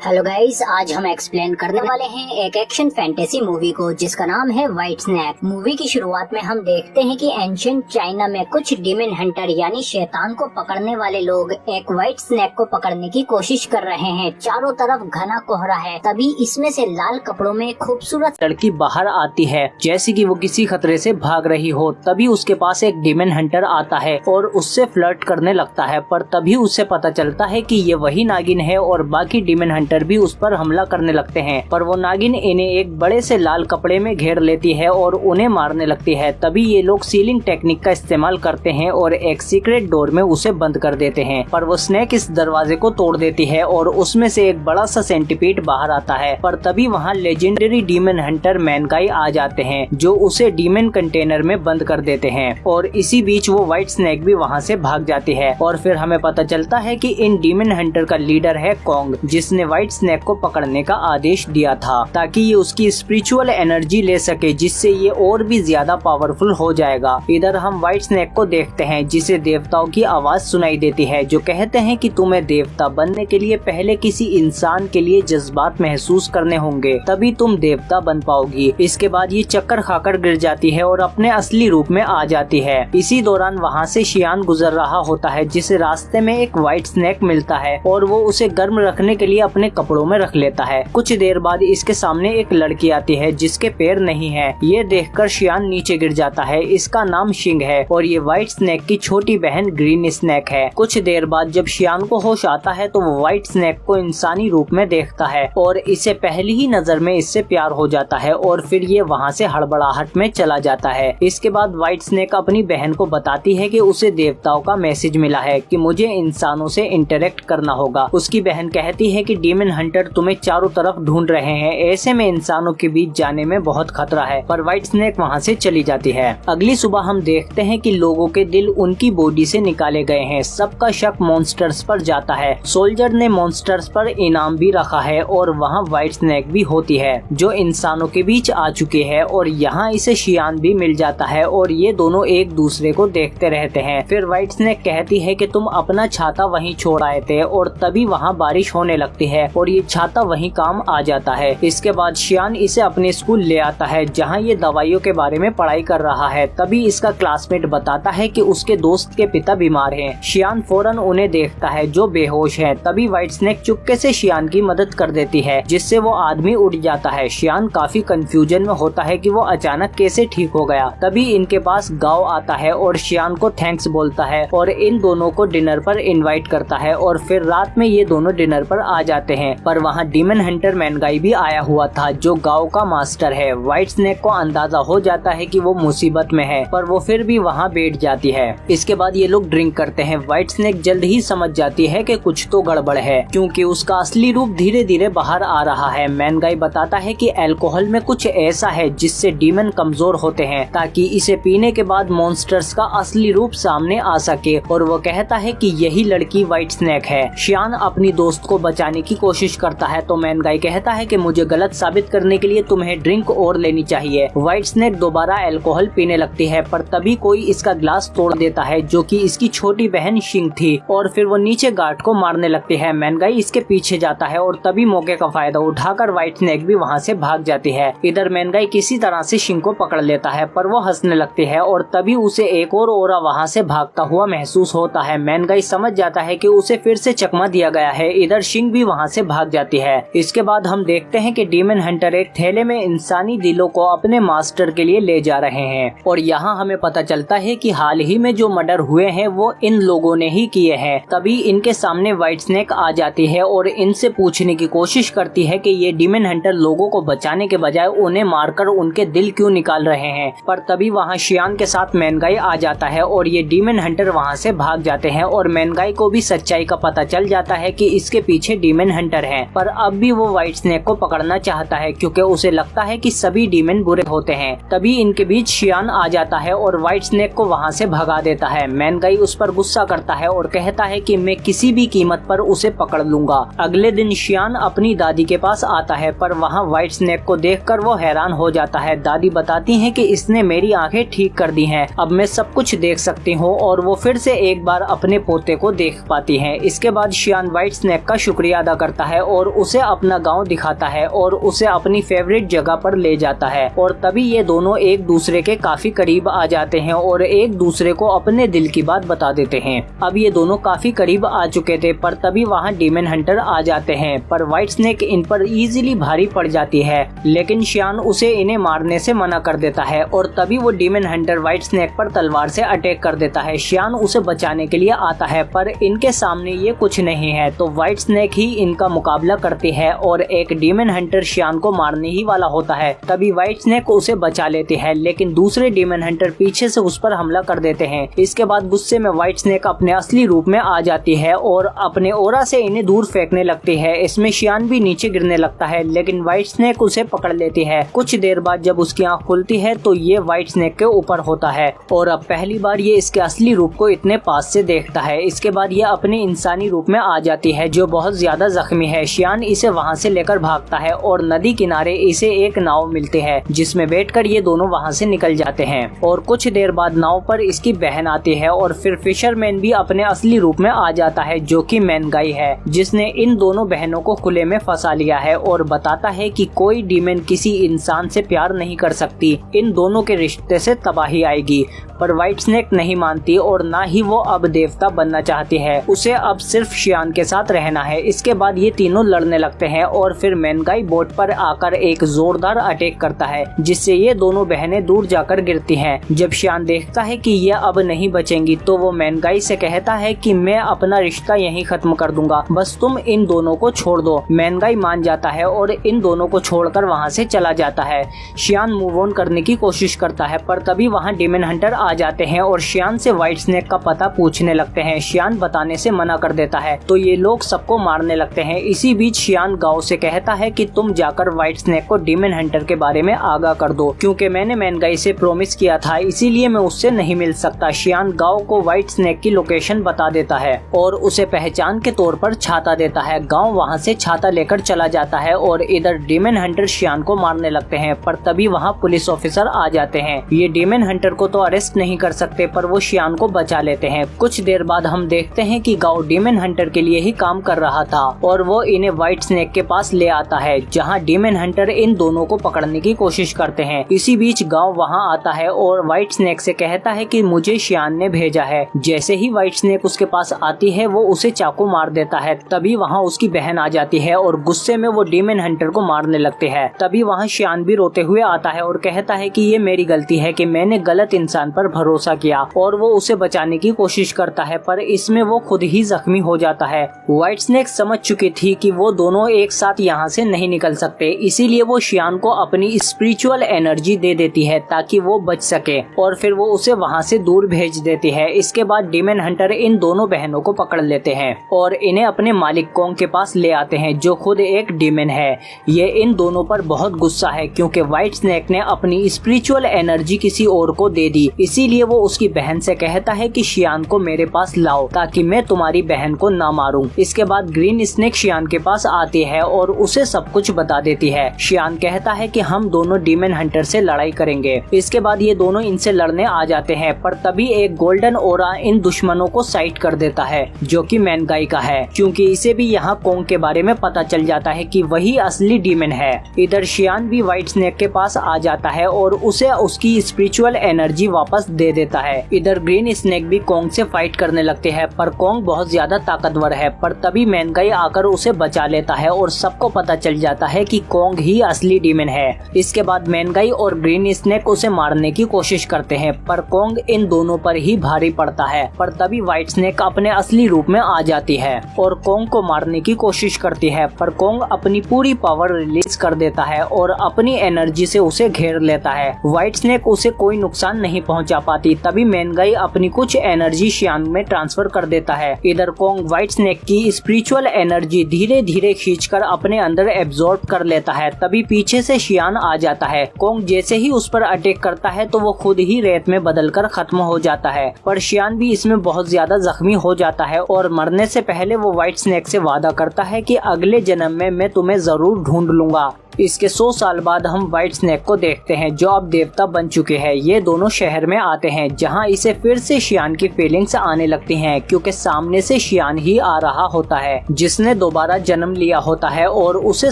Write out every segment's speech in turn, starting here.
Hello guys, आज हम explain करने वाले हैं एक एक्शन फैंटेसी मूवी को जिसका नाम है व्हाइट स्नैक। मूवी की शुरुआत में हम देखते हैं कि एंशिएंट चाइना में कुछ डीमन हंटर यानी शैतान को पकड़ने वाले लोग एक व्हाइट स्नैक को पकड़ने की कोशिश कर रहे हैं। चारों तरफ घना कोहरा है। तभी इसमें से लाल कपड़ों में खूबसूरत लड़की बाहर आती है, जैसे कि वो किसी खतरे से भाग रही हो। तभी उसके पास एक डीमन हंटर आता है और उससे फ्लर्ट करने लगता है, पर तभी उसे पता चलता है कि ये वही नागिन है और बाकी डीमन हंटर भी उस पर हमला करने लगते हैं। पर वो नागिन इन्हें एक बड़े से लाल कपड़े में घेर लेती है और उन्हें मारने लगती है। तभी ये लोग सीलिंग टेक्निक का इस्तेमाल करते हैं और एक सीक्रेट डोर में उसे बंद कर देते हैं। पर वो स्नेक इस दरवाजे को तोड़ देती है और उसमें से एक बड़ा सा सेंटीपीड बाहर आता है। पर तभी वहाँ लेजेंडरी डीमन हंटर मैनगाई आ जाते हैं, जो उसे डीमन कंटेनर में बंद कर देते हैं। और इसी बीच वो व्हाइट स्नेक भी वहाँ से भाग जाती है। और फिर हमें पता चलता है कि इन डीमन हंटर का लीडर है कॉन्ग, जिसने व्हाइट स्नेक को पकड़ने का आदेश दिया था ताकि ये उसकी स्पिरिचुअल एनर्जी ले सके, जिससे ये और भी ज्यादा पावरफुल हो जाएगा। इधर हम व्हाइट स्नेक को देखते हैं, जिसे देवताओं की आवाज सुनाई देती है, जो कहते हैं कि तुम्हें देवता बनने के लिए पहले किसी इंसान के लिए जज्बात महसूस करने होंगे, तभी तुम देवता बन पाओगी। इसके बाद ये चक्कर खाकर गिर जाती है और अपने असली रूप में आ जाती है। इसी दौरान वहाँ से शियान गुजर रहा होता है, जिसे रास्ते में एक व्हाइट स्नेक मिलता है और वो उसे गर्म रखने के लिए अपने कपड़ों में रख लेता है। कुछ देर बाद इसके सामने एक लड़की आती है जिसके पैर नहीं है। ये देखकर शियान नीचे गिर जाता है। इसका नाम शिंग है और ये व्हाइट स्नेक की छोटी बहन ग्रीन स्नेक है। कुछ देर बाद जब शियान को होश आता है तो वो व्हाइट स्नेक को इंसानी रूप में देखता है और इसे पहली ही नजर में इससे प्यार हो जाता है और फिर ये वहाँ से हड़बड़ाहट में चला जाता है। इसके बाद व्हाइट स्नेक अपनी बहन को बताती है कि उसे देवताओं का मैसेज मिला है कि मुझे इंसानों से इंटरेक्ट करना होगा। उसकी बहन कहती है कि डीमन हंटर तुम्हें चारों तरफ ढूंढ रहे हैं, ऐसे में इंसानों के बीच जाने में बहुत खतरा है। पर व्हाइट स्नेक वहाँ से चली जाती है। अगली सुबह हम देखते हैं कि लोगों के दिल उनकी बॉडी से निकाले गए हैं। सबका शक मॉन्स्टर्स पर जाता है। सोल्जर ने मॉन्स्टर्स पर इनाम भी रखा है और वहाँ व्हाइट स्नेक भी होती है, जो इंसानों के बीच आ चुकी है। और यहाँ इसे शियान भी मिल जाता है और ये दोनों एक दूसरे को देखते रहते हैं। फिर व्हाइट स्नेक कहती है कि तुम अपना छाता वहीं छोड़ आए थे और तभी वहाँ बारिश होने लगती है और ये छाता वहीं काम आ जाता है। इसके बाद शियान इसे अपने स्कूल ले आता है, जहाँ ये दवाइयों के बारे में पढ़ाई कर रहा है। तभी इसका क्लासमेट बताता है कि उसके दोस्त के पिता बीमार हैं। शियान फौरन उन्हें देखता है, जो बेहोश हैं। तभी व्हाइट स्नेक चुपके से शियान की मदद कर देती है, जिससे वो आदमी उठ जाता है। शियान काफी कंफ्यूजन में होता है कि वो अचानक कैसे ठीक हो गया। तभी इनके पास गांव आता है और शियान को थैंक्स बोलता है और इन दोनों को डिनर पर इनवाइट करता है। और फिर रात में ये दोनों डिनर पर आ जाते हैं। पर वहाँ डीमन हंटर मैनगाई भी आया हुआ था, जो गांव का मास्टर है। व्हाइट स्नेक को अंदाजा हो जाता है कि वो मुसीबत में है, पर वो फिर भी वहाँ बैठ जाती है। इसके बाद ये लोग ड्रिंक करते हैं। व्हाइट स्नेक जल्द ही समझ जाती है कि कुछ तो गड़बड़ है, क्योंकि उसका असली रूप धीरे धीरे बाहर आ रहा है। मैनगाई बताता है कि अल्कोहल में कुछ ऐसा है जिससे डीमन कमजोर होते हैं, ताकि इसे पीने के बाद मॉन्स्टर्स का असली रूप सामने आ सके। और वो कहता है कि यही लड़की व्हाइट स्नेक है। शियान अपनी दोस्त को बचाने की कोशिश करता है, तो मैनगाई कहता है कि मुझे गलत साबित करने के लिए तुम्हें ड्रिंक और लेनी चाहिए। व्हाइट स्नेक दोबारा अल्कोहल पीने लगती है, पर तभी कोई इसका ग्लास तोड़ देता है, जो कि इसकी छोटी बहन शिंग थी। और फिर वो नीचे गार्ड को मारने लगती है। मैनगाई इसके पीछे जाता है और तभी मौके का फायदा उठाकर व्हाइट स्नेक भी वहाँ से भाग जाती है। इधर मैनगाई किसी तरह से शिंग को पकड़ लेता है, पर वो हंसने लगती है और तभी उसे एक और ओरा वहाँ से भागता हुआ महसूस होता है। मैनगाई समझ जाता है कि उसे फिर से चकमा दिया गया है। इधर शिंग भी वहाँ से भाग जाती है। इसके बाद हम देखते हैं कि डीमन हंटर एक थैले में इंसानी दिलों को अपने मास्टर के लिए ले जा रहे हैं। और यहाँ हमें पता चलता है कि हाल ही में जो मर्डर हुए हैं वो इन लोगों ने ही किए हैं। तभी इनके सामने व्हाइट स्नेक आ जाती है और इनसे पूछने की कोशिश करती है कि ये डीमन हंटर लोगों को बचाने के बजाय उन्हें मारकर उनके दिल क्यों निकाल रहे हैं। पर तभी वहाँ शियान के साथ मैनगाई आ जाता है और ये डीमन हंटर वहाँ से भाग जाते हैं। और मैनगाई को भी सच्चाई का पता चल जाता है कि इसके पीछे डीमन हंटर हैं। पर अब भी वो व्हाइट स्नेक को पकड़ना चाहता है, क्योंकि उसे लगता है कि सभी डीमन बुरे होते हैं। तभी इनके बीच शियान आ जाता है और व्हाइट स्नेक को वहाँ से भगा देता है। मैनगाई उस पर गुस्सा करता है और कहता है कि मैं किसी भी कीमत पर उसे पकड़ लूंगा। अगले दिन शियान अपनी दादी के पास आता है, पर वहाँ व्हाइट स्नेक को देखकर वो हैरान हो जाता है। दादी बताती है कि इसने मेरी आंखें ठीक कर दी हैं, अब मैं सब कुछ देख सकती हूँ। और वो फिर से एक बार अपने पोते को देख पाती है। इसके बाद शियान व्हाइट स्नेक का शुक्रिया अदा करता करता है और उसे अपना गांव दिखाता है और उसे अपनी फेवरेट जगह पर ले जाता है। और तभी ये दोनों एक दूसरे के काफी करीब आ जाते हैं और एक दूसरे को अपने दिल की बात बता देते हैं। अब ये दोनों काफी करीब आ चुके थे पर तभी वहाँ डीमन हंटर आ जाते हैं, पर व्हाइट स्नेक इन पर इजीली भारी पड़ जाती है, लेकिन शियान उसे इन्हें मारने से मना कर देता है और तभी वो डीमन हंटर व्हाइट स्नेक पर तलवार से अटैक कर देता है। शियान उसे बचाने के लिए आता है पर इनके सामने ये कुछ नहीं है, तो व्हाइट स्नेक ही इनका मुकाबला करती है और एक डीमन हंटर शियान को मारने ही वाला होता है। तभी व्हाइट स्नेक उसे बचा लेती है, लेकिन दूसरे डीमन हंटर पीछे से उस पर हमला कर देते हैं। इसके बाद गुस्से में व्हाइट स्नेक अपने असली रूप में आ जाती है और अपने ओरा से इन्हें दूर फेंकने लगती है। इसमें शियान भी नीचे गिरने लगता है, लेकिन व्हाइट स्नेक उसे पकड़ लेती है। कुछ देर बाद जब उसकी आंख खुलती है तो ये व्हाइट स्नेक के ऊपर होता है और अब पहली बार ये इसके असली रूप को इतने पास से देखता है। इसके बाद ये अपने इंसानी रूप में आ जाती है जो बहुत ज्यादा जख्मी है। शियान इसे वहाँ से लेकर भागता है और नदी किनारे इसे एक नाव मिलती है जिसमें बैठकर ये दोनों वहाँ से निकल जाते हैं। और कुछ देर बाद नाव पर इसकी बहन आती है और फिर फिशरमैन भी अपने असली रूप में आ जाता है जो कि मैनगाई है, जिसने इन दोनों बहनों को खुले में फंसा लिया है और बताता है कि कोई डीमन किसी इंसान से प्यार नहीं कर सकती, इन दोनों के रिश्ते से तबाही आएगी। पर व्हाइट स्नेक नहीं मानती और ना ही वो अब देवता बनना चाहती है, उसे अब सिर्फ शियान के साथ रहना है। इसके बाद ये तीनों लड़ने लगते हैं और फिर मैनगाई बोट पर आकर एक जोरदार अटैक करता है जिससे ये दोनों बहनें दूर जाकर गिरती हैं। जब शियान देखता है कि ये अब नहीं बचेंगी तो वो मैनगाई से कहता है कि मैं अपना रिश्ता यहीं खत्म कर दूंगा, बस तुम इन दोनों को छोड़ दो। मैनगाई मान जाता है और इन दोनों को छोड़कर वहाँ से चला जाता है। शियान मूव ऑन करने की कोशिश करता है पर तभी वहाँ डीमन हंटर आ जाते हैं और शियान से व्हाइट स्नेक का पता पूछने लगते हैं। शियान बताने से मना कर देता है तो ये लोग सबको मारने लगते हैं। इसी बीच शियान गाओ से कहता है कि तुम जाकर व्हाइट स्नेक को डीमन हंटर के बारे में आगाह कर दो, क्योंकि मैंने मैनगाई से प्रॉमिस किया था, इसीलिए मैं उससे नहीं मिल सकता। शियान गाओ को व्हाइट स्नेक की लोकेशन बता देता है और उसे पहचान के तौर पर छाता देता है। गाँव वहाँ से छाता लेकर चला जाता है और इधर डीमन हंटर शियान को मारने लगते हैं, पर तभी वहाँ पुलिस ऑफिसर आ जाते हैं। ये डीमन हंटर को तो अरेस्ट नहीं कर सकते पर वो शियान को बचा लेते हैं। कुछ देर बाद हम देखते हैं कि गाओ डीमन हंटर के लिए ही काम कर रहा था और वो इन्हें व्हाइट स्नेक के पास ले आता है जहाँ डीमन हंटर इन दोनों को पकड़ने की कोशिश करते हैं। इसी बीच गाओ वहाँ आता है और व्हाइट स्नेक से कहता है कि मुझे शियान ने भेजा है। जैसे ही व्हाइट स्नेक उसके पास आती है वो उसे चाकू मार देता है। तभी वहाँ उसकी बहन आ जाती है और गुस्से में वो डीमन हंटर को मारने लगते हैं। तभी वहाँ शियान भी रोते हुए आता है और कहता है कि ये मेरी गलती है कि मैंने गलत इंसान पर भरोसा किया, और वो उसे बचाने की कोशिश करता है पर इसमें वो खुद ही जख्मी हो जाता है। व्हाइट स्नेक समझ चुकी थी कि वो दोनों एक साथ यहाँ से नहीं निकल सकते, इसीलिए वो शियान को अपनी स्पिरिचुअल एनर्जी दे देती है ताकि वो बच सके और फिर वो उसे वहाँ से दूर भेज देती है। इसके बाद डीमन हंटर इन दोनों बहनों को पकड़ लेते हैं और इन्हें अपने मालिक कोंग के पास ले आते हैं जो खुद एक डीमन है। ये इन दोनों पर बहुत गुस्सा है क्योंकि व्हाइट स्नेक ने अपनी स्पिरिचुअल एनर्जी किसी और को दे दी, इसीलिए वो उसकी बहन से कहता है कि शियान को मेरे पास लाओ ताकि मैं तुम्हारी बहन को ना मारूं। इसके बाद ग्रीन स्नेक शियान के पास आती है और उसे सब कुछ बता देती है। शियान कहता है कि हम दोनों डीमन हंटर से लड़ाई करेंगे। इसके बाद ये दोनों इनसे लड़ने आ जाते हैं पर तभी एक गोल्डन ओरा इन दुश्मनों को साइड कर देता है जो कि मैनगाई का है, क्योंकि इसे भी यहाँ कोंग के बारे में पता चल जाता है कि वही असली डीमन है। इधर शियान भी व्हाइट स्नेक के पास आ जाता है और उसे उसकी स्पिरिचुअल एनर्जी वापस दे देता है। इधर ग्रीन स्नेक भी कोंग से फाइट करने लगते हैं पर कोंग बहुत ज्यादा ताकतवर है, पर तभी मैनगाई आकर उसे बचा लेता है और सबको पता चल जाता है कि कोंग ही असली डीमन है। इसके बाद मैनगाई और ग्रीन स्नेक उसे मारने की कोशिश करते हैं पर कोंग इन दोनों पर ही भारी पड़ता है, पर तभी व्हाइट स्नेक अपने असली रूप में आ जाती है और कोंग को मारने की कोशिश करती है, पर कोंग अपनी पूरी पावर रिलीज कर देता है और अपनी एनर्जी से उसे घेर लेता है। व्हाइट स्नेक उसे कोई नुकसान नहीं पहुंचा पाती। तभी मैनगाई अपनी कुछ एनर्जी शियान में ट्रांसफर कर देता है। इधर कोंग व्हाइट स्नेक की स्पिरिचुअल एनर्जी धीरे धीरे खींचकर अपने अंदर एब्जॉर्ब कर लेता है। तभी पीछे से शियान आ जाता है। कोंग जैसे ही उस पर अटैक करता है तो वो खुद ही रेत में बदलकर खत्म हो जाता है, पर शियान भी इसमें बहुत ज्यादा जख्मी हो जाता है और मरने से पहले वो व्हाइट स्नेक से वादा करता है कि अगले जन्म में मैं तुम्हें जरूर ढूंढ लूंगा। इसके 100 साल बाद हम व्हाइट स्नेक को देखते हैं जो अब देवता बन चुके हैं। ये दोनों शहर में आते हैं जहां इसे फिर से शियान की फीलिंग्स आने लगती हैं क्योंकि सामने से शियान ही आ रहा होता है जिसने दोबारा जन्म लिया होता है और उसे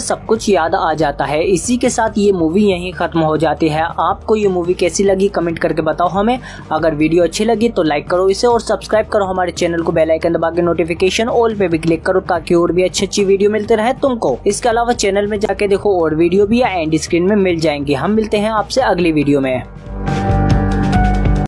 सब कुछ याद आ जाता है। इसी के साथ ये मूवी यहीं खत्म हो जाती है। आपको ये मूवी कैसी लगी कमेंट करके बताओ हमें। अगर वीडियो अच्छी लगी तो लाइक करो इसे और सब्सक्राइब करो हमारे चैनल को, बेल आइकन दबा के नोटिफिकेशन ऑल पे भी क्लिक करो ताकि और भी अच्छी वीडियो मिलते रहे तुमको। इसके अलावा चैनल में जाके देखो और वीडियो भी या एंड स्क्रीन में मिल जाएंगे। हम मिलते हैं आपसे अगली वीडियो में।